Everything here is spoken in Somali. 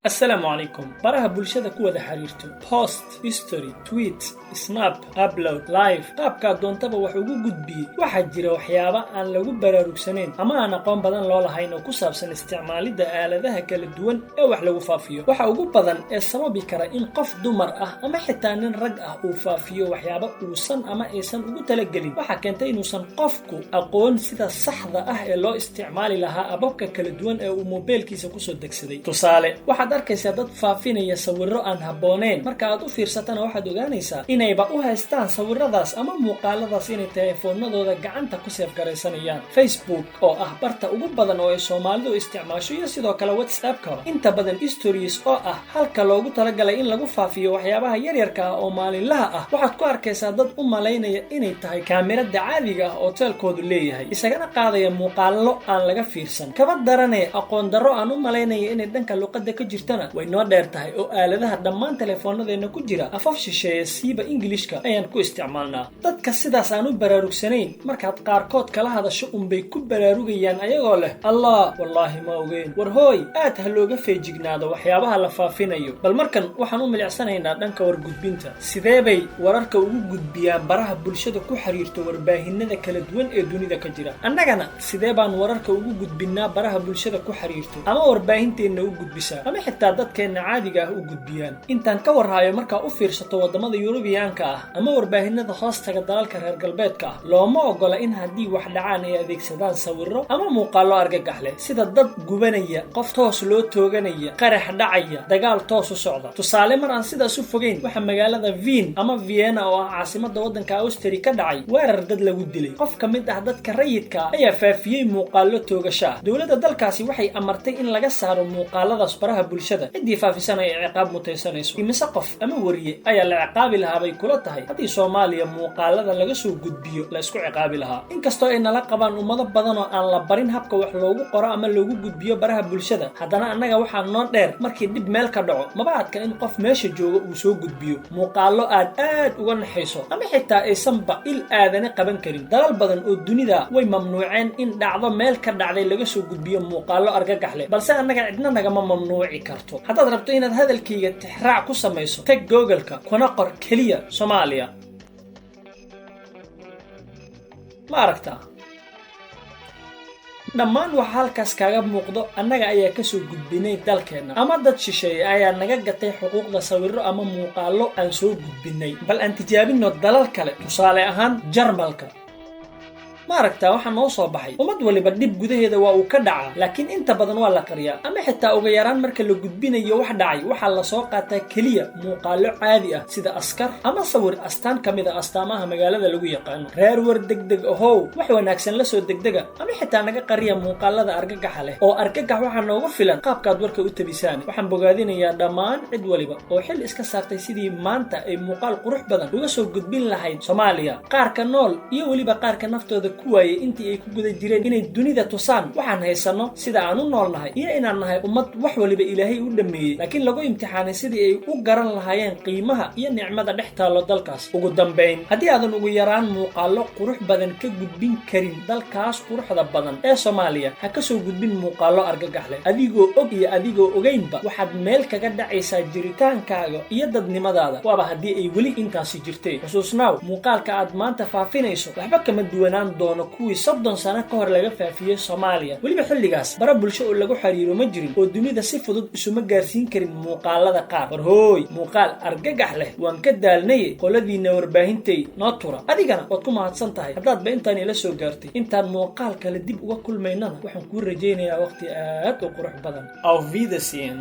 السلام عليكم. baraha bulshada ku wada xiriirto post, history, tweet, snap, upload, live qaabka doontaba wax ugu gudbiyay waxa jira waxyaabo aan lagu baraarugsanayn ama aan aqoon badan loo lahayn oo ku saabsan isticmaalida aaladaha kala duwan ee wax lagu faafiyo. waxa ugu badan ee sababi kara in qof dumar ah ama xitaa nin rag ah uu faafiyo waxyaabo uusan ama aysan ugu talagelin waxa keentay inuusan qofku aqoon sida saxda ah ee loo isticmaali lahaa ababka kala duwan ee uu mobilkiisa ku soo degsaday. tusaale waxaad arkaysaa dad faafinaya sawirro aan habboonayn marka aad u fiirsatana waxaad ogaanaysaa inayba u haystaan sawirradaas ama muuqaaladaas inay telefoonadooda gacanta ku seefgaraysanayaan. Facebook oo ah barta ugu badan oo ay Soomaalidu isticmaasho iyo sidoo kale WhatsApp-ka inta badan stories oo ah halka loogu talagalay in lagu faafiyo waxyaabaha yaryarka ah oo maalinlaha ah waxaad ku arkaysaa dad u malaynaya inay tahay kaamirada caadiga ah oo telkoodu leeyahay isagana qaadaya muuqaallo aan laga fiirsan kaba daranee aqoon darro aan u malaynaya inay dhanka luqadda ka jirtana way noo dheer tahay oo aaladaha dhammaan telefoonadeenna ku jira afaf shisheeye siiba Englishka ayaan ku isticmaalnaa. dadka sidaas aan u baraarugsanayn markaad qaarkood kala hadasho unbay ku baraarugayaan ayagoo leh allah wallaahi ma ogeyn war hooy aad ha looga feejignaado waxyaabaha la faafinayo. bal markan waxaan u milicsanaynaa dhanka wargudbinta. sidee bay wararka ugu gudbiyaan baraha bulshada ku xiriirto warbaahinada kala duwan ee dunida ka jira? annagana sidee baan wararka ugu gudbinaa baraha bulshada ku xiriirto ama warbaahinteena u gudbisaa ama xitaa dadkeena caadiga ah u gudbiyaan? intaan ka warhayo markaa u fiirsato wadamada Yurubiyaanka ah ama warbaahinada hoostaga dalalka reer galbeedka ah looma ogola in haddii wax dhacaan ay adeegsadaan sawirro ama muuqaallo argagax leh sida dad gubanaya, qof toos loo tooganaya, qarax dhacaya, dagaal toos u socda. tusaale mar aan sidaas u fogeyn waxa magaalada Wien ama Vienna oo ah caasimadda waddanka Austria ka dhacay weerar dad lagu dilay. qof ka mid ah dadka rayidka ah ayaa faafiyay muuqaallo toogasho ah. dowladda dalkaasi waxay amartay in laga saaro muuqaaladaas baraha bulshada ciddii faafisan ay ciqaab mutaysanayso. imise qof ama wariye ayaa la ciqaabi lahaa bay kula tahay haddii Soomaaliya muuqaalada laga soo gudbiyo la isku ciqaabi lahaa? inkastoo ay nala qabaan ummado badan oo aan la barin habka wax loogu qoro ama loogu gudbiyo baraha bulshada haddana annaga waxaa noo dheer markii dhib meel ka dhaco mabaadka in qof meesha jooga uu soo gudbiyo muuqaallo aad uga naxayso ama xitaa aysanba il aadana qaban karin. dalal badan oo dunida way mamnuuceen in dhacdo meel ka dhacday laga soo gudbiyo muuqaallo argagax leh balse annaga cidna nagama mamnuuci karto. haddaad rabto inaad hadalkayga tixraac ku samayso tag Google-ka kuna qor keliya Soomaaliya. ma aragtaa dhammaan waxa halkaas kaaga muuqdo annaga ayaa ka soo gudbinay dalkeena ama dad shisheeye ayaa naga gatay xuquuqda sawirro ama muuqaallo aan soo gudbinay. bal aan tijaabino dalal kale. tusaale ahaan Jarmalka. ma aragtaa waxa noo soo baxay ummad waliba dhib gudaheeda waa uu ka dhacaa laakiin inta badan waa la qariyaa ama xitaa uga yaraan marka la gudbinayo wax dhacay waxaa la soo qaataa keliya muuqaallo caadi ah sida askar ama sawir astaan ka mid ah astaamaha magaalada lagu yaqaano. reer war degdeg ahow wax wanaagsan la soo degdega ama xitaa naga qariya muuqaalada argagaxa leh oo argagax waxaa nooga filan qaabkaad warka u tabisaan. waxaan bogaadinayaa dhammaan cid waliba oo xil iska saartay sidii maanta ay muuqaal qurux badan uga soo gudbin lahayd Soomaaliya. qaarka nool iyo waliba qaarka naftooda kuwaye intii ay ku guda jireen inay dunida tusaan waxaan haysano sida aan u noolnahay iyo inaan nahay ummad wax waliba Ilaahay u dhameeyay laakiin lagu imtixaanay sidii ay u garan lahaayeen qiimaha iyo nicmada dhex taalo dalkaas. ugu dambeyn haddii aadan ugu yaraan muuqaallo qurux badan ka gudbin karin dalkaas quruxda badan ee Soomaaliya ha ka soo gudbin muuqaallo argagax leh. adigoo og iyo adigoo ogeynba waxaad meel kaga dhacaysaa jiritaankaaga iyo dadnimadaada waaba haddii ay weli intaasi jirtay. xusuusnaaw muuqaalka aad maanta faafinayso waxba kama duwanaan doono kuwii 30 sano ka hor laga faafiyay Soomaaliya. waliba xilligaas bara bulsho oo lagu xiriiro ma jirin oo dunida si fudud isuma gaarsiin karin muuqaalada qaar. war hooy muuqaal argagax leh waan ka daalnay qoladiina warbaahintay noo tura. adigana waad ku mahadsan tahay haddaad ba intaan ila soo gaartay. intaan muuqaal kale dib uga kulmaynana waxaan kuu rajaynayaa waqti aad u qurux badan. Auf Wiedersehen.